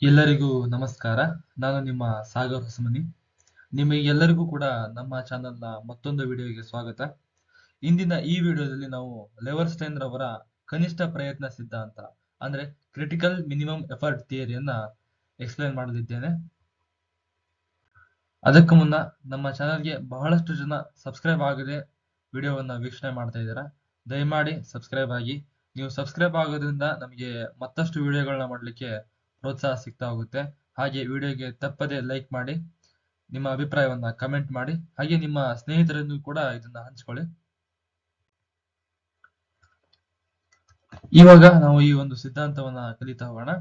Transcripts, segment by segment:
ಎಲ್ಲರಿಗೂ ನಮಸ್ಕಾರ. ನಾನು ನಿಮ್ಮ ಸಾಗರ್ ಹೊಸಮನಿ. ನಿಮಗೆಲ್ಲರಿಗೂ ಕೂಡ ನಮ್ಮ ಚಾನೆಲ್ನ ಮತ್ತೊಂದು ವಿಡಿಯೋಗೆ ಸ್ವಾಗತ. ಇಂದಿನ ಈ ವಿಡಿಯೋದಲ್ಲಿ ನಾವು ಲೆವರ್ಸ್ಟೈನ್ ರವರ ಕನಿಷ್ಠ ಪ್ರಯತ್ನ ಸಿದ್ಧಾಂತ ಅಂದ್ರೆ ಕ್ರಿಟಿಕಲ್ ಮಿನಿಮಮ್ ಎಫರ್ಟ್ ಥಿಯರಿಯನ್ನ ಎಕ್ಸ್ಪ್ಲೈನ್ ಮಾಡಲಿದ್ದೇನೆ. ಅದಕ್ಕೂ ಮುನ್ನ ನಮ್ಮ ಚಾನೆಲ್ಗೆ ಬಹಳಷ್ಟು ಜನ ಸಬ್ಸ್ಕ್ರೈಬ್ ಆಗದೆ ವಿಡಿಯೋವನ್ನ ವೀಕ್ಷಣೆ ಮಾಡ್ತಾ ಇದ್ದೀರಾ. ದಯಮಾಡಿ ಸಬ್ಸ್ಕ್ರೈಬ್ ಆಗಿ. ನೀವು ಸಬ್ಸ್ಕ್ರೈಬ್ ಆಗೋದ್ರಿಂದ ನಮಗೆ ಮತ್ತಷ್ಟು ವಿಡಿಯೋಗಳನ್ನ ಮಾಡಲಿಕ್ಕೆ ಪ್ರೋತ್ಸಾಹ ಸಿಗ್ತಾ ಹೋಗುತ್ತೆ. ಹಾಗೆ ವಿಡಿಯೋಗೆ ತಪ್ಪದೆ ಲೈಕ್ ಮಾಡಿ, ನಿಮ್ಮ ಅಭಿಪ್ರಾಯವನ್ನ ಕಮೆಂಟ್ ಮಾಡಿ, ಹಾಗೆ ನಿಮ್ಮ ಸ್ನೇಹಿತರನ್ನು ಕೂಡ ಇದನ್ನ ಹಂಚ್ಕೊಳ್ಳಿ. ಇವಾಗ ನಾವು ಈ ಒಂದು ಸಿದ್ಧಾಂತವನ್ನ ಕಲಿತಾ ಹೋಗೋಣ.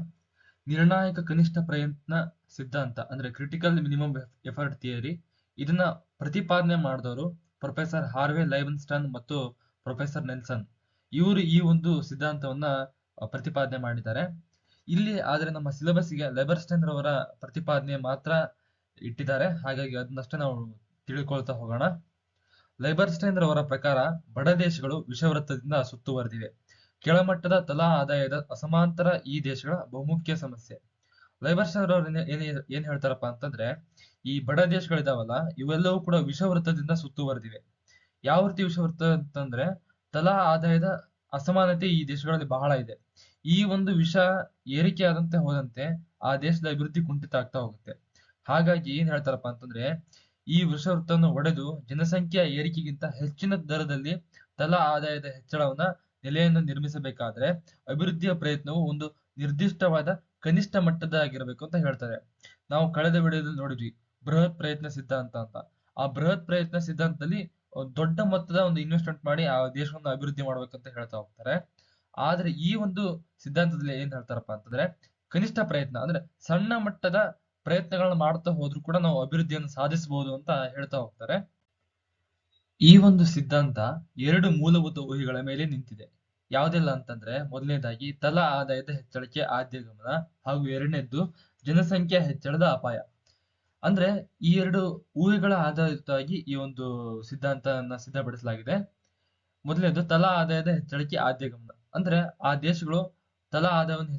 ನಿರ್ಣಾಯಕ ಕನಿಷ್ಠ ಪ್ರಯತ್ನ ಸಿದ್ಧಾಂತ ಅಂದ್ರೆ ಕ್ರಿಟಿಕಲ್ ಮಿನಿಮಮ್ ಎಫರ್ಟ್ ಥಿಯರಿ. ಇದನ್ನ ಪ್ರತಿಪಾದನೆ ಮಾಡಿದವರು ಪ್ರೊಫೆಸರ್ ಹಾರ್ವೆ ಲೈವನ್ಸ್ಟನ್ ಮತ್ತು ಪ್ರೊಫೆಸರ್ ನೆಲ್ಸನ್. ಇವರು ಈ ಒಂದು ಸಿದ್ಧಾಂತವನ್ನ ಪ್ರತಿಪಾದನೆ ಮಾಡಿದ್ದಾರೆ. ಇಲ್ಲಿ ಆದ್ರೆ ನಮ್ಮ ಸಿಲೆಬಸ್ಗೆ ಲೆಬರ್ಸ್ಟೈನ್ ರವರ ಪ್ರತಿಪಾದನೆ ಮಾತ್ರ ಇಟ್ಟಿದ್ದಾರೆ, ಹಾಗಾಗಿ ಅದನ್ನಷ್ಟೇ ನಾವು ತಿಳ್ಕೊಳ್ತಾ ಹೋಗೋಣ. ಲೆಬರ್ಸ್ಟೈನ್ ರವರ ಪ್ರಕಾರ ಬಡ ದೇಶಗಳು ವಿಷವೃತ್ತದಿಂದ ಸುತ್ತುವರೆದಿವೆ. ಕೆಳಮಟ್ಟದ ತಲಾ ಆದಾಯದ ಅಸಮಾಂತರ ಈ ದೇಶಗಳ ಬಹುಮುಖ್ಯ ಸಮಸ್ಯೆ. ಲೆಬರ್ಸ್ಟೈನ್ ರವರು ಏನ್ ಹೇಳ್ತಾರಪ್ಪ ಅಂತಂದ್ರೆ, ಈ ಬಡ ದೇಶಗಳಿದಾವಲ್ಲ ಇವೆಲ್ಲವೂ ಕೂಡ ವಿಷವೃತ್ತದಿಂದ ಸುತ್ತುವರೆದಿವೆ. ಯಾವ ರೀತಿ ವಿಷವೃತ್ತ ಅಂತಂದ್ರೆ, ತಲಾ ಆದಾಯದ ಅಸಮಾನತೆ ಈ ದೇಶಗಳಲ್ಲಿ ಬಹಳ ಇದೆ. ಈ ಒಂದು ವಿಷ ಏರಿಕೆ ಆದಂತೆ ಹೋದಂತೆ ಆ ದೇಶದ ಅಭಿವೃದ್ಧಿ ಕುಂಠಿತ ಆಗ್ತಾ ಹೋಗುತ್ತೆ. ಹಾಗಾಗಿ ಏನ್ ಹೇಳ್ತಾರಪ್ಪ ಅಂತಂದ್ರೆ, ಈ ವಿಷವೃತ್ತವನ್ನು ಒಡೆದು ಜನಸಂಖ್ಯೆಯ ಏರಿಕೆಗಿಂತ ಹೆಚ್ಚಿನ ದರದಲ್ಲಿ ತಲಾ ಆದಾಯದ ಹೆಚ್ಚಳವನ್ನ ನೆಲೆಯನ್ನು ನಿರ್ಮಿಸಬೇಕಾದ್ರೆ ಅಭಿವೃದ್ಧಿಯ ಪ್ರಯತ್ನವು ಒಂದು ನಿರ್ದಿಷ್ಟವಾದ ಕನಿಷ್ಠ ಮಟ್ಟದಾಗಿರಬೇಕು ಅಂತ ಹೇಳ್ತಾರೆ. ನಾವು ಕಳೆದ ವಿಡಿಯೋದಲ್ಲಿ ನೋಡಿದ್ವಿ ಬೃಹತ್ ಪ್ರಯತ್ನ ಸಿದ್ಧಾಂತ ಅಂತ. ಆ ಬೃಹತ್ ಪ್ರಯತ್ನ ಸಿದ್ಧಾಂತದಲ್ಲಿ ದೊಡ್ಡ ಮೊತ್ತದ ಒಂದು ಇನ್ವೆಸ್ಟ್ಮೆಂಟ್ ಮಾಡಿ ಆ ದೇಶವನ್ನು ಅಭಿವೃದ್ಧಿ ಮಾಡ್ಬೇಕಂತ ಹೇಳ್ತಾ ಹೋಗ್ತಾರೆ. ಆದ್ರೆ ಈ ಒಂದು ಸಿದ್ಧಾಂತದಲ್ಲಿ ಏನ್ ಹೇಳ್ತಾರಪ್ಪ ಅಂತಂದ್ರೆ, ಕನಿಷ್ಠ ಪ್ರಯತ್ನ ಅಂದ್ರೆ ಸಣ್ಣ ಮಟ್ಟದ ಪ್ರಯತ್ನಗಳನ್ನ ಮಾಡ್ತಾ ಹೋದ್ರು ಕೂಡ ನಾವು ಅಭಿವೃದ್ಧಿಯನ್ನು ಸಾಧಿಸಬಹುದು ಅಂತ ಹೇಳ್ತಾ ಹೋಗ್ತಾರೆ. ಈ ಒಂದು ಸಿದ್ಧಾಂತ ಎರಡು ಮೂಲಭೂತ ಊಹೆಗಳ ಮೇಲೆ ನಿಂತಿದೆ. ಯಾವ್ದೆಲ್ಲ ಅಂತಂದ್ರೆ, ಮೊದಲನೇದಾಗಿ ತಲಾ ಆದಾಯದ ಹೆಚ್ಚಳಕ್ಕೆ ಆದ್ಯ ಗಮನ, ಹಾಗೂ ಎರಡನೇದ್ದು ಜನಸಂಖ್ಯಾ ಹೆಚ್ಚಳದ ಅಪಾಯ. ಅಂದ್ರೆ ಈ ಎರಡು ಊಹೆಗಳ ಆಧಾರಿತವಾಗಿ ಈ ಒಂದು ಸಿದ್ಧಾಂತವನ್ನ ಸಿದ್ಧಪಡಿಸಲಾಗಿದೆ. ಮೊದಲನೇದು ತಲಾ ಆದಾಯದ ಹೆಚ್ಚಳಕ್ಕೆ ಆದ್ಯ ಗಮನ. ಅಂದ್ರೆ ಆ ದೇಶಗಳು ತಲಾ ಆದಾಯವನ್ನು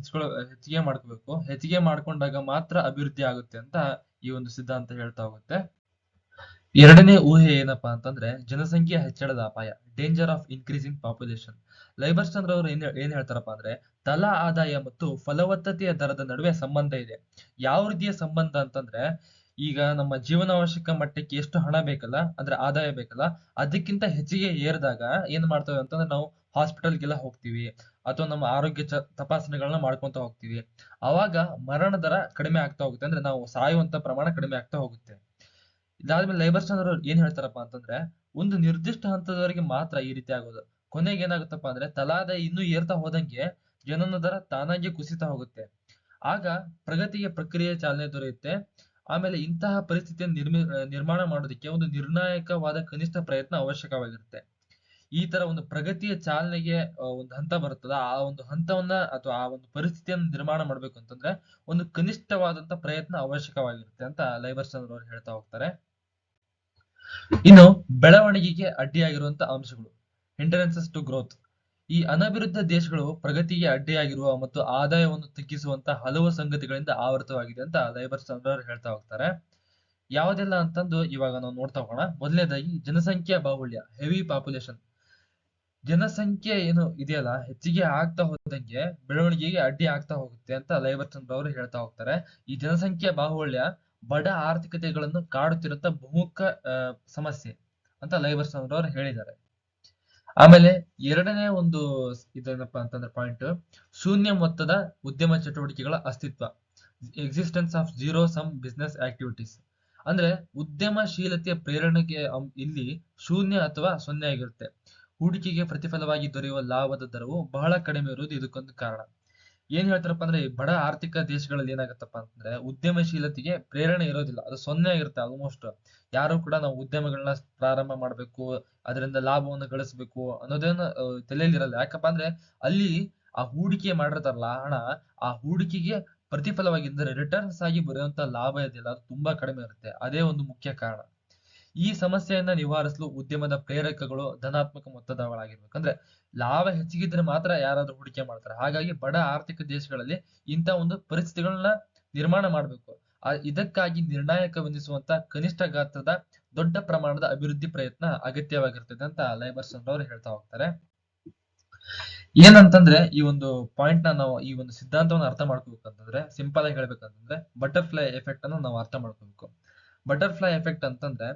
ಹೆಚ್ಚಿಗೆ ಮಾಡ್ಕೋಬೇಕು. ಹೆಚ್ಚಿಗೆ ಮಾಡ್ಕೊಂಡಾಗ ಮಾತ್ರ ಅಭಿವೃದ್ಧಿ ಆಗುತ್ತೆ ಅಂತ ಈ ಒಂದು ಸಿದ್ಧಾಂತ ಹೇಳ್ತಾ ಹೋಗುತ್ತೆ. ಎರಡನೇ ಊಹೆ ಏನಪ್ಪಾ ಅಂತಂದ್ರೆ, ಜನಸಂಖ್ಯೆ ಹೆಚ್ಚಳದ ಅಪಾಯ, ಡೇಂಜರ್ ಆಫ್ ಇನ್ಕ್ರೀಸಿಂಗ್ ಪಾಪ್ಯುಲೇಷನ್. ಲೈಬರ್ಸ್ಟನ್ ರವರು ಏನ್ ಹೇಳ್ತಾರಪ್ಪ ಅಂದ್ರೆ, ತಲಾ ಆದಾಯ ಮತ್ತು ಫಲವತ್ತತೆಯ ದರದ ನಡುವೆ ಸಂಬಂಧ ಇದೆ. ಯಾವ ರೀತಿಯ ಸಂಬಂಧ ಅಂತಂದ್ರೆ, ಈಗ ನಮ್ಮ ಜೀವನಾವಶ್ಯಕ ಮಟ್ಟಕ್ಕೆ ಎಷ್ಟು ಹಣ ಬೇಕಲ್ಲ, ಅಂದ್ರೆ ಆದಾಯ ಬೇಕಲ್ಲ, ಅದಕ್ಕಿಂತ ಹೆಚ್ಚಿಗೆ ಏರಿದಾಗ ಏನ್ ಮಾಡ್ತೇವೆ ಅಂತಂದ್ರೆ, ನಾವು ಹಾಸ್ಪಿಟಲ್ಗೆಲ್ಲ ಹೋಗ್ತೀವಿ ಅಥವಾ ನಮ್ಮ ಆರೋಗ್ಯ ತಪಾಸಣೆಗಳನ್ನ ಮಾಡ್ಕೊಂತ ಹೋಗ್ತೀವಿ. ಅವಾಗ ಮರಣ ದರ ಕಡಿಮೆ ಆಗ್ತಾ ಹೋಗುತ್ತೆ, ಅಂದ್ರೆ ನಾವು ಸಾಯುವಂತ ಪ್ರಮಾಣ ಕಡಿಮೆ ಆಗ್ತಾ ಹೋಗುತ್ತೆ. ಇದಾದ್ಮೇಲೆ ಲೈಬರ್ಸ್ಟನ್ ಅವರು ಏನ್ ಹೇಳ್ತಾರಪ್ಪ ಅಂತಂದ್ರೆ, ಒಂದು ನಿರ್ದಿಷ್ಟ ಹಂತದವರೆಗೆ ಮಾತ್ರ ಈ ರೀತಿ ಆಗೋದು. ಕೊನೆಗೆ ಏನಾಗುತ್ತಪ್ಪ ಅಂದ್ರೆ, ತಲಾದಾಯ ಇನ್ನೂ ಏರ್ತಾ ಹೋದಂಗೆ ಜನನ ದರ ತಾನಾಗಿ ಕುಸಿತಾ ಹೋಗುತ್ತೆ. ಆಗ ಪ್ರಗತಿಗೆ ಪ್ರಕ್ರಿಯೆ ಚಾಲನೆ ದೊರೆಯುತ್ತೆ. ಆಮೇಲೆ ಇಂತಹ ಪರಿಸ್ಥಿತಿಯನ್ನು ನಿರ್ಮಾಣ ಮಾಡೋದಕ್ಕೆ ಒಂದು ನಿರ್ಣಾಯಕವಾದ ಕನಿಷ್ಠ ಪ್ರಯತ್ನ ಅವಶ್ಯಕವಾಗಿರುತ್ತೆ. ಈ ತರ ಒಂದು ಪ್ರಗತಿಯ ಚಾಲನೆಗೆ ಒಂದು ಹಂತ ಬರುತ್ತದ, ಆ ಒಂದು ಹಂತವನ್ನ ಅಥವಾ ಆ ಒಂದು ಪರಿಸ್ಥಿತಿಯನ್ನು ನಿರ್ಮಾಣ ಮಾಡ್ಬೇಕು ಅಂತಂದ್ರೆ ಒಂದು ಕನಿಷ್ಠವಾದಂತ ಪ್ರಯತ್ನ ಅವಶ್ಯಕವಾಗಿರುತ್ತೆ ಅಂತ ಲೈಬರ್ಸ್ಟನ್ ಅವರು ಹೇಳ್ತಾ ಹೋಗ್ತಾರೆ. ಇನ್ನು ಬೆಳವಣಿಗೆಗೆ ಅಡ್ಡಿಯಾಗಿರುವಂತ ಅಂಶಗಳು, ಹಿಂಡರೆನ್ಸಸ್ ಟು ಗ್ರೋತ್. ಈ ಅನಭಿವೃದ್ಧ ದೇಶಗಳು ಪ್ರಗತಿಗೆ ಅಡ್ಡಿಯಾಗಿರುವ ಮತ್ತು ಆದಾಯವನ್ನು ತಗ್ಗಿಸುವಂತ ಹಲವು ಸಂಗತಿಗಳಿಂದ ಆವೃತವಾಗಿದೆ ಅಂತ ಲೈಬರ್ಸ್ಟನ್ ಅವರು ಹೇಳ್ತಾ ಹೋಗ್ತಾರೆ. ಯಾವುದೆಲ್ಲ ಅಂತಂದು ಇವಾಗ ನಾವು ನೋಡ್ತಾ ಹೋಗೋಣ. ಮೊದಲನೇದಾಗಿ ಜನಸಂಖ್ಯಾ ಬಾಹುಳ್ಯ, ಹೆವಿ ಪಾಪ್ಯುಲೇಷನ್. ಜನಸಂಖ್ಯೆ ಏನು ಇದೆಯಲ್ಲ ಹೆಚ್ಚಿಗೆ ಆಗ್ತಾ ಹೋದಂಗೆ ಬೆಳವಣಿಗೆಗೆ ಅಡ್ಡಿ ಆಗ್ತಾ ಹೋಗುತ್ತೆ ಅಂತ ಲೈಬರ್ಸ್ಟನ್ ಅವರು ಹೇಳ್ತಾ ಹೋಗ್ತಾರೆ. ಈ ಜನಸಂಖ್ಯೆ ಬಾಹುಳ್ಯ ಬಡ ಆರ್ಥಿಕತೆಗಳನ್ನು ಕಾಡುತ್ತಿರುವಂತ ಬಹುಮುಖ ಸಮಸ್ಯೆ ಅಂತ ಲೈಬರ್ಸ್ಟನ್ ಅವರು ಹೇಳಿದ್ದಾರೆ. ಆಮೇಲೆ ಎರಡನೇ ಒಂದು ಇದೇನಪ್ಪಾ ಅಂತಂದ್ರೆ ಪಾಯಿಂಟ್, ಶೂನ್ಯ ಮೊತ್ತದ ಉದ್ಯಮ ಚಟುವಟಿಕೆಗಳ ಅಸ್ತಿತ್ವ, existence of zero sum business activities. ಅಂದ್ರೆ ಉದ್ಯಮಶೀಲತೆಯ ಪ್ರೇರಣೆಗೆ ಇಲ್ಲಿ ಶೂನ್ಯ ಅಥವಾ ಸೊನ್ನೆ ಆಗಿರುತ್ತೆ. ಹೂಡಿಕೆಗೆ ಪ್ರತಿಫಲವಾಗಿ ದೊರೆಯುವ ಲಾಭದ ದರವು ಬಹಳ ಕಡಿಮೆ ಇರುವುದು ಇದಕ್ಕೊಂದು ಕಾರಣ. ಏನ್ ಹೇಳ್ತಾರಪ್ಪ ಅಂದ್ರೆ, ಬಡ ಆರ್ಥಿಕ ದೇಶಗಳಲ್ಲಿ ಏನಾಗತ್ತಪ್ಪ ಅಂತಂದ್ರೆ ಉದ್ಯಮಶೀಲತೆಗೆ ಪ್ರೇರಣೆ ಇರೋದಿಲ್ಲ, ಅದು ಸೊನ್ನೆ ಆಗಿರುತ್ತೆ ಆಲ್ಮೋಸ್ಟ್. ಯಾರು ಕೂಡ ನಾವು ಉದ್ಯಮಗಳನ್ನ ಪ್ರಾರಂಭ ಮಾಡ್ಬೇಕು, ಅದರಿಂದ ಲಾಭವನ್ನು ಗಳಿಸ್ಬೇಕು ಅನ್ನೋದೇನು ತಲೆಯಲ್ಲಿರಲ್ಲ. ಯಾಕಪ್ಪ ಅಂದ್ರೆ ಅಲ್ಲಿ ಆ ಹೂಡಿಕೆ ಮಾಡಿರ್ತಾರಲ್ಲ ಹಣ, ಆ ಹೂಡಿಕೆಗೆ ಪ್ರತಿಫಲವಾಗಿ ಅಂದ್ರೆ ರಿಟರ್ನ್ಸ್ ಆಗಿ ಬರುವಂತ ಲಾಭ ಇದೆಯಲ್ಲ ಅದು ತುಂಬಾ ಕಡಿಮೆ ಇರುತ್ತೆ. ಅದೇ ಒಂದು ಮುಖ್ಯ ಕಾರಣ. ಈ ಸಮಸ್ಯೆಯನ್ನ ನಿವಾರಿಸಲು ಉದ್ಯಮದ ಪ್ರೇರಕಗಳು ಧನಾತ್ಮಕ ಮೊತ್ತದಗಳಾಗಿರ್ಬೇಕು. ಅಂದ್ರೆ ಲಾಭ ಹೆಚ್ಚಿಗಿದ್ರೆ ಮಾತ್ರ ಯಾರಾದ್ರೂ ಹೂಡಿಕೆ ಮಾಡ್ತಾರೆ. ಹಾಗಾಗಿ ಬಡ ಆರ್ಥಿಕ ದೇಶಗಳಲ್ಲಿ ಇಂಥ ಒಂದು ಪರಿಸ್ಥಿತಿಗಳನ್ನ ನಿರ್ಮಾಣ ಮಾಡಬೇಕು. ಇದಕ್ಕಾಗಿ ನಿರ್ಣಾಯಕವೆನಿಸುವಂತ ಕನಿಷ್ಠ ಗಾತ್ರದ ದೊಡ್ಡ ಪ್ರಮಾಣದ ಅಭಿವೃದ್ಧಿ ಪ್ರಯತ್ನ ಅಗತ್ಯವಾಗಿರ್ತದೆ ಅಂತ ಲೈಬರ್ಸನ್ ಅವರು ಹೇಳ್ತಾ ಹೋಗ್ತಾರೆ. ಏನಂತಂದ್ರೆ ಈ ಒಂದು ಪಾಯಿಂಟ್ ನಾವು ಈ ಒಂದು ಸಿದ್ಧಾಂತವನ್ನು ಅರ್ಥ ಮಾಡ್ಕೋಬೇಕಂತಂದ್ರೆ ಸಿಂಪಲ್ ಆಗಿ ಹೇಳ್ಬೇಕಂತಂದ್ರೆ ಬಟರ್ಫ್ಲೈ ಎಫೆಕ್ಟ್ ಅನ್ನು ನಾವು ಅರ್ಥ ಮಾಡ್ಕೋಬೇಕು. ಬಟರ್ಫ್ಲೈ ಎಫೆಕ್ಟ್ ಅಂತಂದ್ರೆ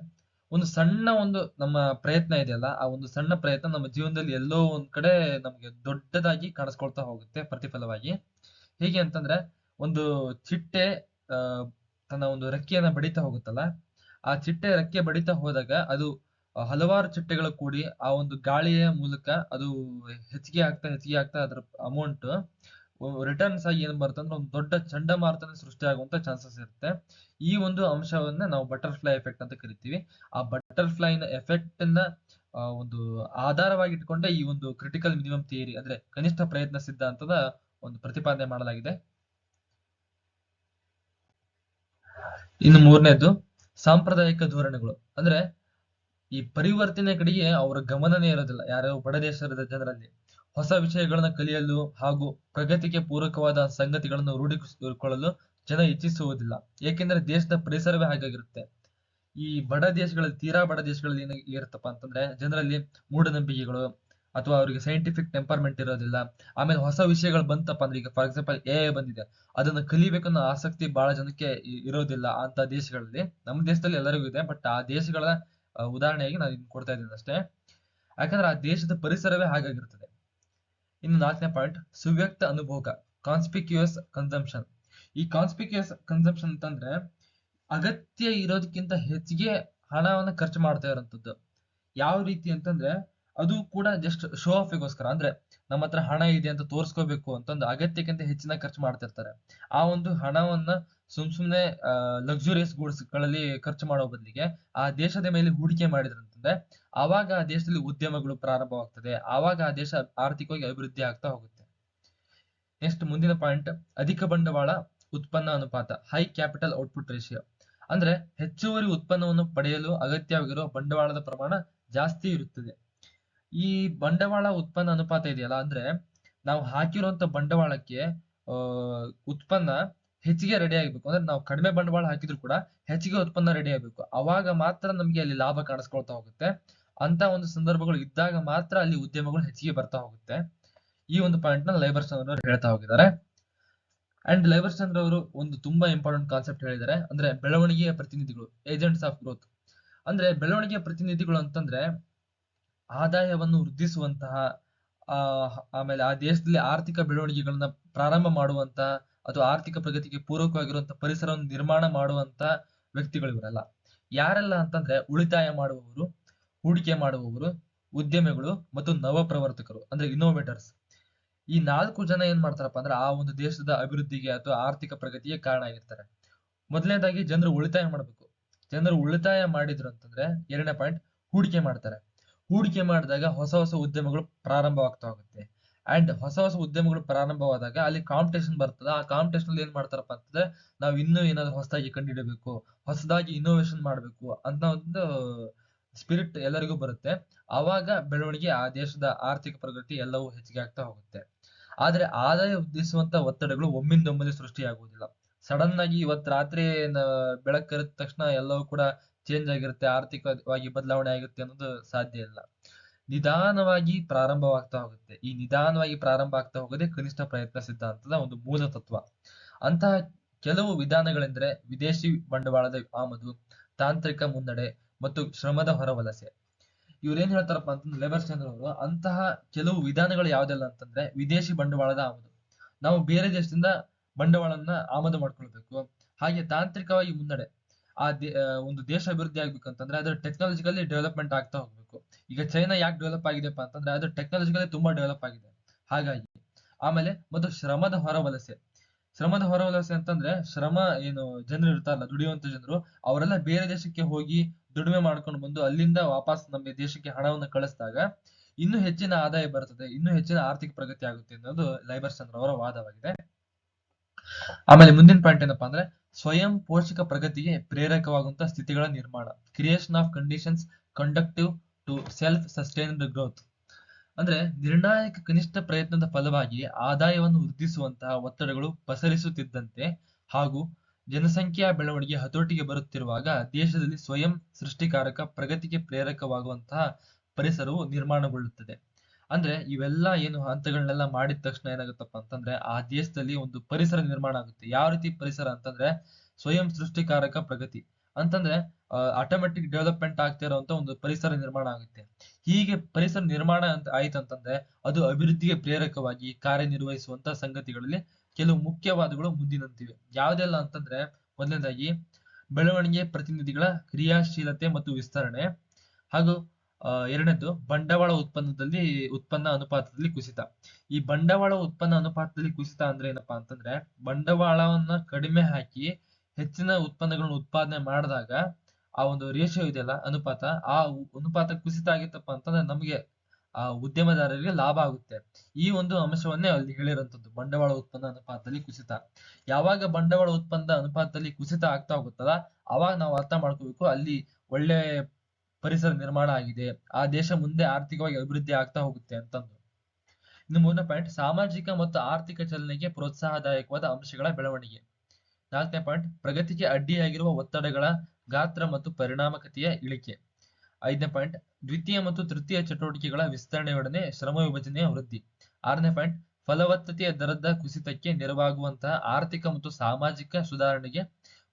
ಒಂದು ಸಣ್ಣ ಒಂದು ನಮ್ಮ ಪ್ರಯತ್ನ ಇದೆಯಲ್ಲ, ಆ ಒಂದು ಸಣ್ಣ ಪ್ರಯತ್ನ ನಮ್ಮ ಜೀವನದಲ್ಲಿ ಎಲ್ಲೋ ಒಂದ್ ಕಡೆ ನಮ್ಗೆ ದೊಡ್ಡದಾಗಿ ಕಾಣಿಸ್ಕೊಳ್ತಾ ಹೋಗುತ್ತೆ ಪ್ರತಿಫಲವಾಗಿ. ಹೇಗೆ ಅಂತಂದ್ರೆ ಒಂದು ಚಿಟ್ಟೆ ತನ್ನ ಒಂದು ರೆಕ್ಕೆಯನ್ನ ಬಡಿತಾ ಹೋಗುತ್ತಲ್ಲ, ಆ ಚಿಟ್ಟೆ ರೆಕ್ಕೆ ಬಡಿತಾ ಹೋದಾಗ ಅದು ಹಲವಾರು ಚಿಟ್ಟೆಗಳು ಕೂಡಿ ಆ ಒಂದು ಗಾಳಿಯ ಮೂಲಕ ಅದು ಹೆಚ್ಚಿಗೆ ಆಗ್ತಾ ಅದ್ರ ಅಮೌಂಟ್ ರಿಟರ್ನ್ಸ್ ಆಗಿ ಏನ್ ಬರ್ತಂದ್ರೆ ಒಂದು ದೊಡ್ಡ ಚಂಡಮಾರುತನ ಸೃಷ್ಟಿಯಾಗುವಂತ ಚಾನ್ಸಸ್ ಇರುತ್ತೆ. ಈ ಒಂದು ಅಂಶವನ್ನ ನಾವು ಬಟರ್ಫ್ಲೈ ಎಫೆಕ್ಟ್ ಅಂತ ಕರಿತೀವಿ. ಆ ಬಟರ್ಫ್ಲೈ ಎಫೆಕ್ಟ್ ನ ಒಂದು ಆಧಾರವಾಗಿ ಇಟ್ಕೊಂಡೆ ಈ ಒಂದು ಕ್ರಿಟಿಕಲ್ ಮಿನಿಮಮ್ ಥಿಯರಿ ಅಂದ್ರೆ ಕನಿಷ್ಠ ಪ್ರಯತ್ನ ಸಿದ್ಧಾಂತದ ಒಂದು ಪ್ರತಿಪಾದನೆ ಮಾಡಲಾಗಿದೆ. ಇನ್ನು ಮೂರನೇದು ಸಾಂಪ್ರದಾಯಿಕ ಧೋರಣೆಗಳು. ಅಂದ್ರೆ ಈ ಪರಿವರ್ತನೆ ಕಡೆಗೆ ಅವರ ಗಮನನೇ ಇರೋದಿಲ್ಲ ಯಾರೋ ಬಡ ದೇಶದ ಜನರಲ್ಲಿ. ಹೊಸ ವಿಷಯಗಳನ್ನ ಕಲಿಯಲು ಹಾಗೂ ಪ್ರಗತಿಗೆ ಪೂರಕವಾದ ಸಂಗತಿಗಳನ್ನು ರೂಢಿಸಿಕೊಳ್ಳಲು ಜನ ಇಚ್ಛಿಸುವುದಿಲ್ಲ. ಏಕೆಂದ್ರೆ ದೇಶದ ಪರಿಸರವೇ ಹಾಗಾಗಿರುತ್ತೆ. ಈ ಬಡ ದೇಶಗಳಲ್ಲಿ, ತೀರಾ ಬಡ ದೇಶಗಳಲ್ಲಿ ಏನಿರುತ್ತಪ್ಪ ಅಂತಂದ್ರೆ ಜನರಲ್ಲಿ ಮೂಢನಂಬಿಕೆಗಳು ಅಥವಾ ಅವರಿಗೆ ಸೈಂಟಿಫಿಕ್ ಟೆಂಪರ್ಮೆಂಟ್ ಇರೋದಿಲ್ಲ. ಆಮೇಲೆ ಹೊಸ ವಿಷಯಗಳು ಬಂತಪ್ಪ ಅಂದ್ರೆ, ಈಗ ಫಾರ್ ಎಕ್ಸಾಂಪಲ್ AI ಬಂದಿದೆ, ಅದನ್ನ ಕಲಿಬೇಕನ್ನೋ ಆಸಕ್ತಿ ಬಹಳ ಜನಕ್ಕೆ ಇರೋದಿಲ್ಲ ಅಂತ ದೇಶಗಳಲ್ಲಿ. ನಮ್ಮ ದೇಶದಲ್ಲಿ ಎಲ್ಲರಿಗೂ ಇದೆ, ಬಟ್ ಆ ದೇಶಗಳ ಉದಾಹರಣೆಯಾಗಿ ನಾನು ಇದನ್ನ ಕೊಡ್ತಾ ಇದ್ದೀನಿ ಅಷ್ಟೇ. ಯಾಕಂದ್ರೆ ಆ ದೇಶದ ಪರಿಸರವೇ ಹಾಗಾಗಿರ್ತದೆ. ಇನ್ನು 4ನೇ ಪಾಯಿಂಟ್, ಸುವ್ಯಕ್ತ ಅನುಭೋಗ, ಕಾನ್ಸ್ಪಿಕ್ಯೂಯಸ್ ಕನ್ಸಂಪ್ಷನ್. ಈ ಕಾನ್ಸ್ಪಿಕ್ಯೂಯಸ್ ಕನ್ಸಂಪ್ಷನ್ ಅಂತಂದ್ರೆ ಅಗತ್ಯ ಇರೋದಕ್ಕಿಂತ ಹೆಚ್ಚಿಗೆ ಹಣವನ್ನ ಖರ್ಚು ಮಾಡ್ತಾ ಇರೋಂಥದ್ದು. ಯಾವ ರೀತಿ ಅಂತಂದ್ರೆ ಅದು ಕೂಡ ಜಸ್ಟ್ ಶೋ ಆಫ್ಗೋಸ್ಕರ, ಅಂದ್ರೆ ನಮ್ಮ ಹತ್ರ ಹಣ ಇದೆ ಅಂತ ತೋರ್ಸ್ಕೋಬೇಕು ಅಂತಂದು ಅಗತ್ಯಕ್ಕಿಂತ ಹೆಚ್ಚಿನ ಖರ್ಚು ಮಾಡ್ತಿರ್ತಾರೆ. ಆ ಒಂದು ಹಣವನ್ನ ಸುಮ್ನೆ ಲಕ್ಸುರಿಯಸ್ ಗೂಡ್ಸ್ ಗಳಲ್ಲಿ ಖರ್ಚು ಮಾಡೋ ಬದಲಿಗೆ ಆ ದೇಶದ ಮೇಲೆ ಹೂಡಿಕೆ ಮಾಡಿದ್ರಂತಂದ್ರೆ ಆವಾಗ ಆ ದೇಶದಲ್ಲಿ ಉದ್ಯಮಗಳು ಪ್ರಾರಂಭವಾಗ್ತದೆ. ಆವಾಗ ಆ ದೇಶ ಆರ್ಥಿಕವಾಗಿ ಅಭಿವೃದ್ಧಿ ಆಗ್ತಾ ಹೋಗುತ್ತೆ. ನೆಕ್ಸ್ಟ್ ಮುಂದಿನ ಪಾಯಿಂಟ್, ಅಧಿಕ ಬಂಡವಾಳ ಉತ್ಪನ್ನ ಅನುಪಾತ, ಹೈ ಕ್ಯಾಪಿಟಲ್ ಔಟ್ಪುಟ್ ರೇಷಿಯೋ. ಅಂದ್ರೆ ಹೆಚ್ಚುವರಿ ಉತ್ಪನ್ನವನ್ನು ಪಡೆಯಲು ಅಗತ್ಯವಾಗಿರುವ ಬಂಡವಾಳದ ಪ್ರಮಾಣ ಜಾಸ್ತಿ ಇರುತ್ತದೆ. ಈ ಬಂಡವಾಳ ಉತ್ಪನ್ನ ಅನುಪಾತ ಇದೆಯಲ್ಲ, ಅಂದ್ರೆ ನಾವು ಹಾಕಿರುವಂತ ಬಂಡವಾಳಕ್ಕೆ ಉತ್ಪನ್ನ ಹೆಚ್ಚಿಗೆ ರೆಡಿ ಆಗ್ಬೇಕು. ಅಂದ್ರೆ ನಾವು ಕಡಿಮೆ ಬಂಡವಾಳ ಹಾಕಿದ್ರು ಕೂಡ ಹೆಚ್ಚಿಗೆ ಉತ್ಪನ್ನ ರೆಡಿ ಆಗ್ಬೇಕು. ಅವಾಗ ಮಾತ್ರ ನಮ್ಗೆ ಅಲ್ಲಿ ಲಾಭ ಕಾಣಿಸ್ಕೊಳ್ತಾ ಹೋಗುತ್ತೆ. ಅಂತ ಒಂದು ಸಂದರ್ಭಗಳು ಇದ್ದಾಗ ಮಾತ್ರ ಅಲ್ಲಿ ಉದ್ಯಮಗಳು ಹೆಚ್ಚಿಗೆ ಬರ್ತಾ ಹೋಗುತ್ತೆ. ಈ ಒಂದು ಪಾಯಿಂಟ್ ನ ಲೈಬರ್ಸನ್ ಅವರು ಹೇಳ್ತಾ ಹೋಗಿದ್ದಾರೆ. ಅಂಡ್ ಲೈಬರ್ಸನ್ ಅವರು ಒಂದು ತುಂಬಾ ಇಂಪಾರ್ಟೆಂಟ್ ಕಾನ್ಸೆಪ್ಟ್ ಹೇಳಿದ್ದಾರೆ, ಅಂದ್ರೆ ಬೆಳವಣಿಗೆಯ ಪ್ರತಿನಿಧಿಗಳು, ಏಜೆಂಟ್ಸ್ ಆಫ್ ಗ್ರೋತ್. ಅಂದ್ರೆ ಬೆಳವಣಿಗೆಯ ಪ್ರತಿನಿಧಿಗಳು ಅಂತಂದ್ರೆ ಆದಾಯವನ್ನು ವೃದ್ಧಿಸುವಂತಹ, ಆಮೇಲೆ ಆ ದೇಶದಲ್ಲಿ ಆರ್ಥಿಕ ಬೆಳವಣಿಗೆಗಳನ್ನ ಪ್ರಾರಂಭ ಮಾಡುವಂತ ಅಥವಾ ಆರ್ಥಿಕ ಪ್ರಗತಿಗೆ ಪೂರಕವಾಗಿರುವಂತಹ ಪರಿಸರವನ್ನು ನಿರ್ಮಾಣ ಮಾಡುವಂತ ವ್ಯಕ್ತಿಗಳು ಇವರೆಲ್ಲ. ಯಾರೆಲ್ಲ ಅಂತಂದ್ರೆ ಉಳಿತಾಯ ಮಾಡುವವರು, ಹೂಡಿಕೆ ಮಾಡುವವರು, ಉದ್ಯಮಿಗಳು ಮತ್ತು ನವಪ್ರವರ್ತಕರು ಅಂದ್ರೆ ಇನ್ನೋವೇಟರ್ಸ್. ಈ 4 ಜನ ಏನ್ ಮಾಡ್ತಾರಪ್ಪ ಅಂದ್ರೆ ಆ ಒಂದು ದೇಶದ ಅಭಿವೃದ್ಧಿಗೆ ಅಥವಾ ಆರ್ಥಿಕ ಪ್ರಗತಿಗೆ ಕಾರಣ ಆಗಿರ್ತಾರೆ. ಮೊದಲನೇದಾಗಿ ಜನರು ಉಳಿತಾಯ ಮಾಡ್ಬೇಕು. ಜನರು ಉಳಿತಾಯ ಮಾಡಿದ್ರು ಅಂತಂದ್ರೆ 2ನೇ ಪಾಯಿಂಟ್, ಹೂಡಿಕೆ ಮಾಡ್ತಾರೆ. ಹೂಡಿಕೆ ಮಾಡಿದಾಗ ಹೊಸ ಹೊಸ ಉದ್ಯಮಗಳು ಪ್ರಾರಂಭವಾಗ್ತಾ ಹೋಗುತ್ತೆ. ಅಂಡ್ ಹೊಸ ಹೊಸ ಉದ್ಯಮಗಳು ಪ್ರಾರಂಭವಾದಾಗ ಅಲ್ಲಿ ಕಾಂಪಿಟೇಷನ್ ಬರ್ತದೆ. ಆ ಕಾಂಪಿಟೇಷನ್ ಅಲ್ಲಿ ಏನ್ ಮಾಡ್ತಾರಪ್ಪ ಅಂತಂದ್ರೆ ನಾವು ಇನ್ನೂ ಏನಾದ್ರು ಹೊಸದಾಗಿ ಕಂಡುಹಿಡಬೇಕು, ಹೊಸದಾಗಿ ಇನ್ನೋವೇಷನ್ ಮಾಡ್ಬೇಕು ಅಂತ ಒಂದು ಸ್ಪಿರಿಟ್ ಎಲ್ಲರಿಗೂ ಬರುತ್ತೆ. ಆವಾಗ ಬೆಳವಣಿಗೆ, ಆ ದೇಶದ ಆರ್ಥಿಕ ಪ್ರಗತಿ ಎಲ್ಲವೂ ಹೆಚ್ಚಿಗೆ ಆಗ್ತಾ ಹೋಗುತ್ತೆ. ಆದ್ರೆ ಆದಾಯ ವೃದ್ಧಿಸುವಂತ ಒತ್ತಡಗಳು ಒಮ್ಮಿಂದೊಮ್ಮೆಲೆ ಸೃಷ್ಟಿಯಾಗುವುದಿಲ್ಲ. ಸಡನ್ ಆಗಿ ಇವತ್ತು ರಾತ್ರಿ ಬೆಳಕರಿದ ತಕ್ಷಣ ಎಲ್ಲವೂ ಕೂಡ ಚೇಂಜ್ ಆಗಿರುತ್ತೆ, ಆರ್ಥಿಕವಾಗಿ ಬದಲಾವಣೆ ಆಗುತ್ತೆ ಅನ್ನೋದು ಸಾಧ್ಯ ಇಲ್ಲ. ನಿಧಾನವಾಗಿ ಪ್ರಾರಂಭವಾಗ್ತಾ ಹೋಗುತ್ತೆ. ಈ ನಿಧಾನವಾಗಿ ಪ್ರಾರಂಭ ಆಗ್ತಾ ಹೋಗೋದೇ ಕನಿಷ್ಠ ಪ್ರಯತ್ನ ಸಿದ್ಧಾಂತದ ಒಂದು ಮೂಲ ತತ್ವ. ಅಂತಹ ಕೆಲವು ವಿಧಾನಗಳೆಂದರೆ ವಿದೇಶಿ ಬಂಡವಾಳದ ಆಮದು, ತಾಂತ್ರಿಕ ಮುನ್ನಡೆ ಮತ್ತು ಶ್ರಮದ ಹೊರವಲಸೆ. ಇವ್ರೇನ್ ಹೇಳ್ತಾರಪ್ಪ ಅಂತಂದ್ರೆ ಲೈಬರ್ಸನ್ ಅವರು, ಅಂತಹ ಕೆಲವು ವಿಧಾನಗಳು ಯಾವ್ದೆಲ್ಲ ಅಂತಂದ್ರೆ ವಿದೇಶಿ ಬಂಡವಾಳದ ಆಮದು, ನಾವು ಬೇರೆ ದೇಶದಿಂದ ಬಂಡವಾಳನ್ನ ಆಮದು ಮಾಡ್ಕೊಳ್ಬೇಕು. ಹಾಗೆ ತಾಂತ್ರಿಕವಾಗಿ ಮುನ್ನಡೆ, ಒಂದು ದೇಶ ಅಭಿವೃದ್ಧಿ ಆಗ್ಬೇಕಂತಂದ್ರೆ ಅದ್ರ ಟೆಕ್ನಾಲಜಿಕಲಿ ಡೆವಲಪ್ಮೆಂಟ್ ಆಗ್ತಾ ಹೋಗ್ಬೇಕು. ಈಗ ಚೈನಾ ಯಾಕೆ ಡೆವಲಪ್ ಆಗಿದೆಪ್ಪ ಅಂತಂದ್ರೆ ಅದ್ರ ಟೆಕ್ನಾಲಜಿಕಲಿ ತುಂಬಾ ಡೆವಲಪ್ ಆಗಿದೆ ಹಾಗಾಗಿ. ಆಮೇಲೆ ಮತ್ತು ಶ್ರಮದ ಹೊರವಲಸೆ. ಶ್ರಮದ ಹೊರವಲಸೆ ಅಂತಂದ್ರೆ ಶ್ರಮ ಏನು ಜನರು ಇರ್ತಾರಲ್ಲ, ದುಡಿಯುವಂತ ಜನರು, ಅವರೆಲ್ಲ ಬೇರೆ ದೇಶಕ್ಕೆ ಹೋಗಿ ದುಡಿಮೆ ಮಾಡ್ಕೊಂಡು ಬಂದು ಅಲ್ಲಿಂದ ವಾಪಸ್ ನಮ್ಮ ದೇಶಕ್ಕೆ ಹಣವನ್ನು ಕಳಿಸಿದಾಗ ಇನ್ನೂ ಹೆಚ್ಚಿನ ಆದಾಯ ಬರ್ತದೆ, ಇನ್ನೂ ಹೆಚ್ಚಿನ ಆರ್ಥಿಕ ಪ್ರಗತಿ ಆಗುತ್ತೆ ಅನ್ನೋದು ಲೈಬರ್ಸನ್ ಅವರ ವಾದವಾಗಿದೆ. ಆಮೇಲೆ ಮುಂದಿನ ಪಾಯಿಂಟ್ ಏನಪ್ಪಾ ಅಂದ್ರೆ ಸ್ವಯಂ ಪೋಷಕ ಪ್ರಗತಿಗೆ ಪ್ರೇರಕವಾಗುವಂತಹ ಸ್ಥಿತಿಗಳ ನಿರ್ಮಾಣ, creation of conditions conductive to self sustained growth. ಅಂದ್ರೆ ನಿರ್ಣಾಯಕ ಕನಿಷ್ಠ ಪ್ರಯತ್ನದ ಫಲವಾಗಿ ಆದಾಯವನ್ನು ವೃದ್ಧಿಸುವಂತಹ ಒತ್ತಡಗಳು ಪಸರಿಸುತ್ತಿದ್ದಂತೆ ಹಾಗೂ ಜನಸಂಖ್ಯೆಯ ಬೆಳವಣಿಗೆ ಹತೋಟಿಗೆ ಬರುತ್ತಿರುವಾಗ ದೇಶದಲ್ಲಿ ಸ್ವಯಂ ಸೃಷ್ಟಿಕಾರಕ ಪ್ರಗತಿಗೆ ಪ್ರೇರಕವಾಗುವಂತಹ ಪರಿಸರವು ನಿರ್ಮಾಣಗೊಳ್ಳುತ್ತದೆ. ಅಂದ್ರೆ ಇವೆಲ್ಲ ಏನು ಹಂತಗಳನ್ನೆಲ್ಲ ಮಾಡಿದ ತಕ್ಷಣ ಏನಾಗುತ್ತಪ್ಪ ಅಂತಂದ್ರೆ ಆ ದೇಶದಲ್ಲಿ ಒಂದು ಪರಿಸರ ನಿರ್ಮಾಣ ಆಗುತ್ತೆ. ಯಾವ ರೀತಿ ಪರಿಸರ ಅಂತಂದ್ರೆ ಸ್ವಯಂ ಸೃಷ್ಟಿಕಾರಕ ಪ್ರಗತಿ ಅಂತಂದ್ರೆ ಆಟೋಮೆಟಿಕ್ ಡೆವಲಪ್ಮೆಂಟ್ ಆಗ್ತಾ ಇರುವಂತ ಒಂದು ಪರಿಸರ ನಿರ್ಮಾಣ ಆಗುತ್ತೆ. ಹೀಗೆ ಪರಿಸರ ನಿರ್ಮಾಣ ಅಂತ ಆಯ್ತಂತಂದ್ರೆ ಅದು ಅಭಿವೃದ್ಧಿಗೆ ಪ್ರೇರಕವಾಗಿ ಕಾರ್ಯನಿರ್ವಹಿಸುವಂತ ಸಂಗತಿಗಳಲ್ಲಿ ಕೆಲವು ಮುಖ್ಯವಾದಗಳು ಮುಂದಿನಂತಿವೆ. ಯಾವ್ದೆಲ್ಲ ಅಂತಂದ್ರೆ ಮೊದಲನೇದಾಗಿ ಬೆಳವಣಿಗೆ ಪ್ರತಿನಿಧಿಗಳ ಕ್ರಿಯಾಶೀಲತೆ ಮತ್ತು ವಿಸ್ತರಣೆ, ಹಾಗೂ ಎರಡನೇದು ಬಂಡವಾಳ ಉತ್ಪನ್ನ ಅನುಪಾತದಲ್ಲಿ ಕುಸಿತ. ಈ ಬಂಡವಾಳ ಉತ್ಪನ್ನ ಅನುಪಾತದಲ್ಲಿ ಕುಸಿತ ಅಂದ್ರೆ ಏನಪ್ಪಾ ಅಂತಂದ್ರೆ ಬಂಡವಾಳವನ್ನ ಕಡಿಮೆ ಹಾಕಿ ಹೆಚ್ಚಿನ ಉತ್ಪನ್ನಗಳನ್ನು ಉತ್ಪಾದನೆ ಮಾಡಿದಾಗ ಆ ಒಂದು ರೇಷಿಯೋ ಇದೆಯಲ್ಲ ಅನುಪಾತ, ಆ ಅನುಪಾತ ಕುಸಿತ ಆಗಿತ್ತಪ್ಪ ಅಂತಂದ್ರೆ ನಮಗೆ ಆ ಉದ್ಯಮದಾರರಿಗೆ ಲಾಭ ಆಗುತ್ತೆ. ಈ ಒಂದು ಅಂಶವನ್ನೇ ಅಲ್ಲಿ ಹೇಳಿರುವಂತದ್ದು ಬಂಡವಾಳ ಉತ್ಪನ್ನ ಅನುಪಾತದಲ್ಲಿ ಕುಸಿತ. ಯಾವಾಗ ಬಂಡವಾಳ ಉತ್ಪನ್ನ ಅನುಪಾತದಲ್ಲಿ ಕುಸಿತ ಆಗ್ತಾ ಹೋಗುತ್ತಲ್ಲ ಅವಾಗ ನಾವು ಅರ್ಥ ಮಾಡ್ಕೋಬೇಕು ಅಲ್ಲಿ ಒಳ್ಳೆ ಪರಿಸರ ನಿರ್ಮಾಣ ಆಗಿದೆ, ಆ ದೇಶ ಮುಂದೆ ಆರ್ಥಿಕವಾಗಿ ಅಭಿವೃದ್ಧಿ ಆಗ್ತಾ ಹೋಗುತ್ತೆ ಅಂತಂದು. ಇನ್ನು ಮೂರನೇ ಪಾಯಿಂಟ್ ಸಾಮಾಜಿಕ ಮತ್ತು ಆರ್ಥಿಕ ಚಲನೆಗೆ ಪ್ರೋತ್ಸಾಹದಾಯಕವಾದ ಅಂಶಗಳ ಬೆಳವಣಿಗೆ. ನಾಲ್ಕನೇ ಪಾಯಿಂಟ್ ಪ್ರಗತಿಗೆ ಅಡ್ಡಿಯಾಗಿರುವ ಒತ್ತಡಗಳ ಗಾತ್ರ ಮತ್ತು ಪರಿಣಾಮಕತೆಯ ಇಳಿಕೆ. ಐದನೇ ಪಾಯಿಂಟ್ ದ್ವಿತೀಯ ಮತ್ತು ತೃತೀಯ ಚಟುವಟಿಕೆಗಳ ವಿಸ್ತರಣೆಯೊಡನೆ ಶ್ರಮ ವಿಭಜನೆಯ ವೃದ್ಧಿ. ಆರನೇ ಪಾಯಿಂಟ್ ಫಲವತ್ತತೆಯ ದರದ ಕುಸಿತಕ್ಕೆ ನೆರವಾಗುವಂತಹ ಆರ್ಥಿಕ ಮತ್ತು ಸಾಮಾಜಿಕ ಸುಧಾರಣೆಗೆ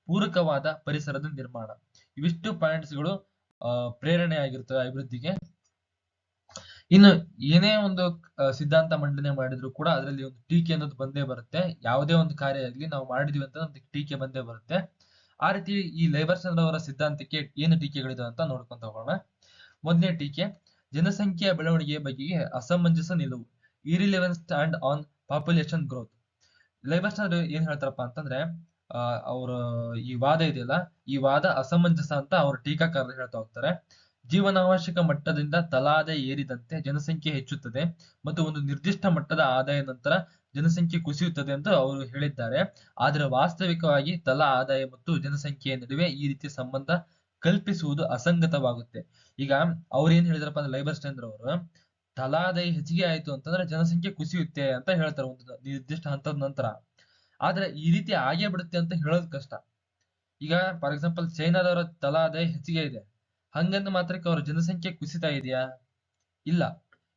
ಪೂರಕವಾದ ಪರಿಸರದ ನಿರ್ಮಾಣ. ಇವಿಷ್ಟು ಪಾಯಿಂಟ್ಸ್ಗಳು ಪ್ರೇರಣೆ ಆಗಿರ್ತವೆ ಅಭಿವೃದ್ಧಿಗೆ. ಇನ್ನು ಏನೇ ಒಂದು ಸಿದ್ಧಾಂತ ಮಂಡನೆ ಮಾಡಿದ್ರು ಕೂಡ ಅದರಲ್ಲಿ ಒಂದು ಟೀಕೆ ಅನ್ನೋದು ಬಂದೇ ಬರುತ್ತೆ. ಯಾವುದೇ ಒಂದು ಕಾರ್ಯ ಆಗ್ಲಿ ನಾವು ಮಾಡಿದ್ವಿ ಅಂತ ಒಂದು ಟೀಕೆ ಬಂದೇ ಬರುತ್ತೆ. ಆ ರೀತಿ ಈ ಲೈಬರ್ಸನ್ ಅವರ ಸಿದ್ಧಾಂತಕ್ಕೆ ಏನು ಟೀಕೆಗಳಿದೆ ಅಂತ ನೋಡ್ಕೊಂತ ಹೋಗೋಣ. ಮೊದಲನೇ ಟೀಕೆ, ಜನಸಂಖ್ಯೆಯ ಬೆಳವಣಿಗೆಯ ಬಗೆಗೆ ಅಸಮಂಜಸ ನಿಲುವು, irrelevant stand on population growth. Lieberson ಏನ್ ಹೇಳ್ತಾರಪ್ಪ ಅಂತಂದ್ರೆ ಅವ್ರ ಈ ವಾದ ಇದೆಯಲ್ಲ, ಈ ವಾದ ಅಸಮಂಜಸ ಅಂತ ಅವ್ರ ಟೀಕಾಕಾರರು ಹೇಳ್ತಾ ಹೋಗ್ತಾರೆ. ಜೀವನಾವಶ್ಯಕ ಮಟ್ಟದಿಂದ ತಲಾದಾಯ ಏರಿದಂತೆ ಜನಸಂಖ್ಯೆ ಹೆಚ್ಚುತ್ತದೆ ಮತ್ತು ಒಂದು ನಿರ್ದಿಷ್ಟ ಮಟ್ಟದ ಆದಾಯ ನಂತರ ಜನಸಂಖ್ಯೆ ಕುಸಿಯುತ್ತದೆ ಅಂತ ಅವರು ಹೇಳಿದ್ದಾರೆ. ಆದರೆ ವಾಸ್ತವಿಕವಾಗಿ ತಲಾ ಆದಾಯ ಮತ್ತು ಜನಸಂಖ್ಯೆಯ ನಡುವೆ ಈ ರೀತಿಯ ಸಂಬಂಧ ಕಲ್ಪಿಸುವುದು ಅಸಂಗತವಾಗುತ್ತೆ. ಈಗ ಅವ್ರು ಏನ್ ಹೇಳಿದ್ರಪ್ಪ ಅಂದ್ರೆ ಲೈಬರ್ಸ್ಟೈನ್ ಅವರು ತಲಾದಾಯ ಹೆಚ್ಚಿಗೆ ಆಯ್ತು ಅಂತಂದ್ರೆ ಜನಸಂಖ್ಯೆ ಕುಸಿಯುತ್ತೆ ಅಂತ ಹೇಳ್ತಾರೆ ಒಂದು ನಿರ್ದಿಷ್ಟ ಹಂತದ ನಂತರ. ಆದ್ರೆ ಈ ರೀತಿ ಆಗೇ ಬಿಡುತ್ತೆ ಅಂತ ಹೇಳೋದು ಕಷ್ಟ. ಈಗ ಫಾರ್ ಎಕ್ಸಾಂಪಲ್ ಚೈನಾದವರ ತಲಾದಾಯ ಹೆಚ್ಚಿಗೆ ಇದೆ, ಹಂಗಂದ ಮಾತ್ರಕ್ಕೆ ಅವರ ಜನಸಂಖ್ಯೆ ಕುಸಿತಾ ಇದೆಯಾ? ಇಲ್ಲ.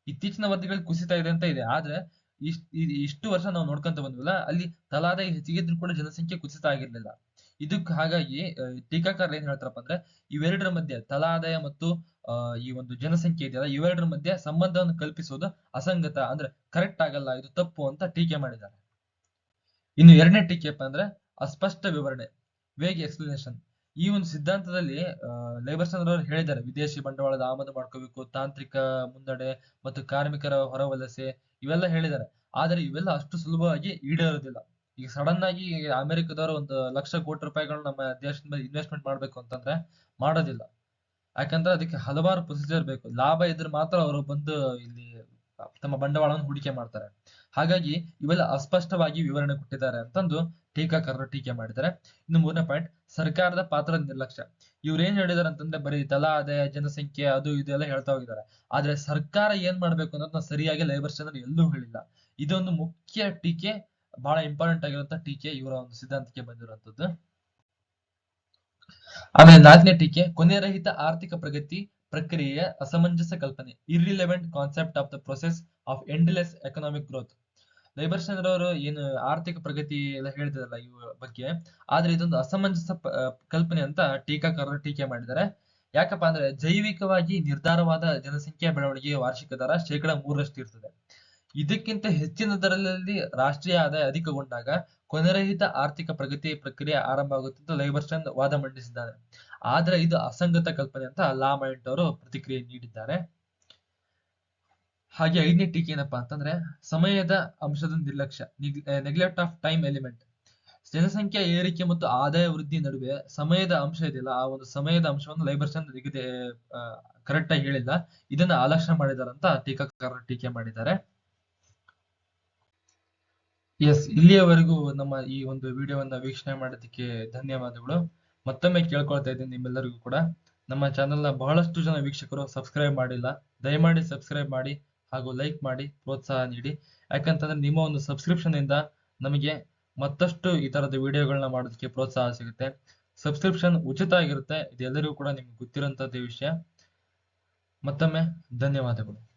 ಇತ್ತೀಚಿನ ವರದಿಗಳಲ್ಲಿ ಕುಸಿತಾ ಇದೆ ಅಂತ ಇದೆ. ಆದ್ರೆ ಇಷ್ಟು ವರ್ಷ ನಾವು ನೋಡ್ಕೊಂತ ಬಂದ್ವಲ್ಲ, ಅಲ್ಲಿ ತಲಾದಾಯ ಹೆಚ್ಚಿಗೆ ಇದ್ರೂ ಕೂಡ ಜನಸಂಖ್ಯೆ ಕುಸಿತ ಆಗಿರ್ಲಿಲ್ಲ. ಇದಕ್ಕೆ ಹಾಗಾಗಿ ಟೀಕಾಕಾರರು ಏನ್ ಹೇಳ್ತಾರಪ್ಪ ಅಂದ್ರೆ ಇವೆರಡರ ಮಧ್ಯೆ ತಲಾದಾಯ ಮತ್ತು ಈ ಒಂದು ಜನಸಂಖ್ಯೆ ಇದೆಯಲ್ಲ ಇವೆರಡರ ಮಧ್ಯೆ ಸಂಬಂಧವನ್ನು ಕಲ್ಪಿಸುವುದು ಅಸಂಗತ, ಅಂದ್ರೆ ಕರೆಕ್ಟ್ ಆಗಲ್ಲ, ಇದು ತಪ್ಪು ಅಂತ ಟೀಕೆ ಮಾಡಿದ್ದಾರೆ. ಇನ್ನು ಎರಡನೇ ಟೀಕೆಪ್ಪ ಅಂದ್ರೆ ಅಸ್ಪಷ್ಟ ವಿವರಣೆ, ವೇಗ್ ಎಕ್ಸ್ಪ್ಲನೇಷನ್. ಈ ಒಂದು ಸಿದ್ಧಾಂತದಲ್ಲಿ ಲೈಬರ್ಸನ್ ಅವರು ಹೇಳಿದ್ದಾರೆ ವಿದೇಶಿ ಬಂಡವಾಳದ ಆಮದು ಮಾಡ್ಕೋಬೇಕು, ತಾಂತ್ರಿಕ ಮುನ್ನಡೆ ಮತ್ತು ಕಾರ್ಮಿಕರ ಹೊರವಲಸೆ ಇವೆಲ್ಲ ಹೇಳಿದ್ದಾರೆ. ಆದ್ರೆ ಇವೆಲ್ಲ ಅಷ್ಟು ಸುಲಭವಾಗಿ ಈಡೇರೋದಿಲ್ಲ. ಈಗ ಸಡನ್ ಆಗಿ ಅಮೆರಿಕದವರು 1,00,000 ಕೋಟಿ ರೂಪಾಯಿಗಳನ್ನ ನಮ್ಮ ದೇಶದ ಮೇಲೆ ಇನ್ವೆಸ್ಟ್ಮೆಂಟ್ ಮಾಡ್ಬೇಕು ಅಂತಂದ್ರೆ ಮಾಡೋದಿಲ್ಲ. ಯಾಕಂದ್ರೆ ಅದಕ್ಕೆ ಹಲವಾರು ಪ್ರೊಸೀಜರ್ ಬೇಕು. ಲಾಭ ಇದ್ರೆ ಮಾತ್ರ ಅವರು ಬಂದು ಇಲ್ಲಿ ತಮ್ಮ ಬಂಡವಾಳವನ್ನು ಹೂಡಿಕೆ ಮಾಡ್ತಾರೆ. ಹಾಗಾಗಿ ಇವೆಲ್ಲ ಅಸ್ಪಷ್ಟವಾಗಿ ವಿವರಣೆ ಕೊಟ್ಟಿದ್ದಾರೆ ಅಂತಂದು ಟೀಕಾಕಾರರು ಟೀಕೆ ಮಾಡಿದ್ದಾರೆ. ಇನ್ನು ಮೂರನೇ ಪಾಯಿಂಟ್ ಸರ್ಕಾರದ ಪಾತ್ರದ ನಿರ್ಲಕ್ಷ್ಯ. ಇವ್ರು ಏನ್ ಹೇಳಿದಾರೆ ಅಂತಂದ್ರೆ ಬರೀ ತಲಾ ಆದಾಯ, ಜನಸಂಖ್ಯೆ ಅದು ಇದೆಲ್ಲ ಹೇಳ್ತಾ ಹೋಗಿದ್ದಾರೆ. ಆದ್ರೆ ಸರ್ಕಾರ ಏನ್ ಮಾಡ್ಬೇಕು ಅನ್ನೋದನ್ನ ಸರಿಯಾಗಿ ಲೈಬರ್ಸನ್ ಎಲ್ಲೂ ಹೇಳಿಲ್ಲ. ಇದೊಂದು ಮುಖ್ಯ ಟೀಕೆ, ಬಹಳ ಇಂಪಾರ್ಟೆಂಟ್ ಆಗಿರುವಂತ ಟೀಕೆ ಇವರ ಒಂದು ಸಿದ್ಧಾಂತಕ್ಕೆ ಬಂದಿರುವಂತದ್ದು. ಆಮೇಲೆ ನಾಲ್ಕನೇ ಟೀಕೆ, ಕೊನೆರಹಿತ ಆರ್ಥಿಕ ಪ್ರಗತಿ ಪ್ರಕ್ರಿಯೆಯ ಅಸಮಂಜಸ ಕಲ್ಪನೆ, irrelevant concept of the process of endless economic growth. Lieberson ಅವರು ಏನು ಆರ್ಥಿಕ ಪ್ರಗತಿ ಎಲ್ಲ ಹೇಳಿದಾರಲ್ಲ ಇವ ಬಗ್ಗೆ, ಆದ್ರೆ ಇದೊಂದು ಅಸಮಂಜಸ ಕಲ್ಪನೆ ಅಂತ ಟೀಕಾಕಾರರು ಟೀಕೆ ಮಾಡಿದ್ದಾರೆ. ಯಾಕಪ್ಪ ಅಂದ್ರೆ ಜೈವಿಕವಾಗಿ ನಿರ್ಧಾರವಾದ ಜನಸಂಖ್ಯಾ ಬೆಳವಣಿಗೆಯ ವಾರ್ಷಿಕ ದರ 3% ಇರ್ತದೆ. ಇದಕ್ಕಿಂತ ಹೆಚ್ಚಿನ ದರದಲ್ಲಿ ರಾಷ್ಟ್ರೀಯ ಆದಾಯ ಅಧಿಕಗೊಂಡಾಗ ಕೊನೆರಹಿತ ಆರ್ಥಿಕ ಪ್ರಗತಿ ಪ್ರಕ್ರಿಯೆ ಆರಂಭ ಆಗುತ್ತೆ ಅಂತ ಲೈಬರ್ಸನ್ ವಾದ ಮಂಡಿಸಿದ್ದಾರೆ. ಆದ್ರೆ ಇದು ಅಸಂಗತ ಕಲ್ಪನೆ ಅಂತ ಲಾಮೈಂಟ್ ಅವರು ಪ್ರತಿಕ್ರಿಯೆ ನೀಡಿದ್ದಾರೆ. ಹಾಗೆ ಐದನೇ ಟೀಕೆ ಏನಪ್ಪಾ ಅಂತಂದ್ರೆ ಸಮಯದ ಅಂಶದ ನಿರ್ಲಕ್ಷ್ಯ, ನೆಗ್ಲೆಕ್ಟ್ ಆಫ್ ಟೈಮ್ ಎಲಿಮೆಂಟ್. ಜನಸಂಖ್ಯಾ ಏರಿಕೆ ಮತ್ತು ಆದಾಯ ವೃದ್ಧಿ ನಡುವೆ ಸಮಯದ ಅಂಶ ಇದೆಯಲ್ಲ, ಆ ಒಂದು ಸಮಯದ ಅಂಶವನ್ನು ಲೈಬರ್ಸನ್ ಕರೆಕ್ಟ್ ಆಗಿ ಹೇಳಿಲ್ಲ, ಇದನ್ನ ಅಲಕ್ಷ್ಯ ಮಾಡಿದ್ದಾರೆ ಅಂತ ಟೀಕಾಕಾರರು ಟೀಕೆ ಮಾಡಿದ್ದಾರೆ. ಎಸ್, ಇಲ್ಲಿಯವರೆಗೂ ನಮ್ಮ ಈ ಒಂದು ವಿಡಿಯೋವನ್ನ ವೀಕ್ಷಣೆ ಮಾಡೋದಕ್ಕೆ ಧನ್ಯವಾದಗಳು. ಮತ್ತೊಮ್ಮೆ ಕೇಳ್ಕೊಳ್ತಾ ಇದ್ದೀನಿ ನಿಮ್ಮೆಲ್ಲರಿಗೂ ಕೂಡ, ನಮ್ಮ ಚಾನೆಲ್ನ ಬಹಳಷ್ಟು ಜನ ವೀಕ್ಷಕರು ಸಬ್ಸ್ಕ್ರೈಬ್ ಮಾಡಿಲ್ಲ, ದಯಮಾಡಿ ಸಬ್ಸ್ಕ್ರೈಬ್ ಮಾಡಿ ಹಾಗೂ ಲೈಕ್ ಮಾಡಿ ಪ್ರೋತ್ಸಾಹ ನೀಡಿ. ಯಾಕಂತಂದ್ರೆ ನಿಮ್ಮ ಒಂದು ಸಬ್ಸ್ಕ್ರಿಪ್ಷನ್ ಇಂದ ನಮಗೆ ಮತ್ತಷ್ಟು ಈ ತರದ ವಿಡಿಯೋಗಳನ್ನ ಮಾಡೋದಕ್ಕೆ ಪ್ರೋತ್ಸಾಹ ಸಿಗುತ್ತೆ. ಸಬ್ಸ್ಕ್ರಿಪ್ಷನ್ ಉಚಿತ ಆಗಿರುತ್ತೆ. ಇದೆಲ್ಲರಿಗೂ ಕೂಡ ನಿಮ್ಗೆ ಗೊತ್ತಿರೋಂಥದ್ದೇ ವಿಷಯ. ಮತ್ತೊಮ್ಮೆ ಧನ್ಯವಾದಗಳು.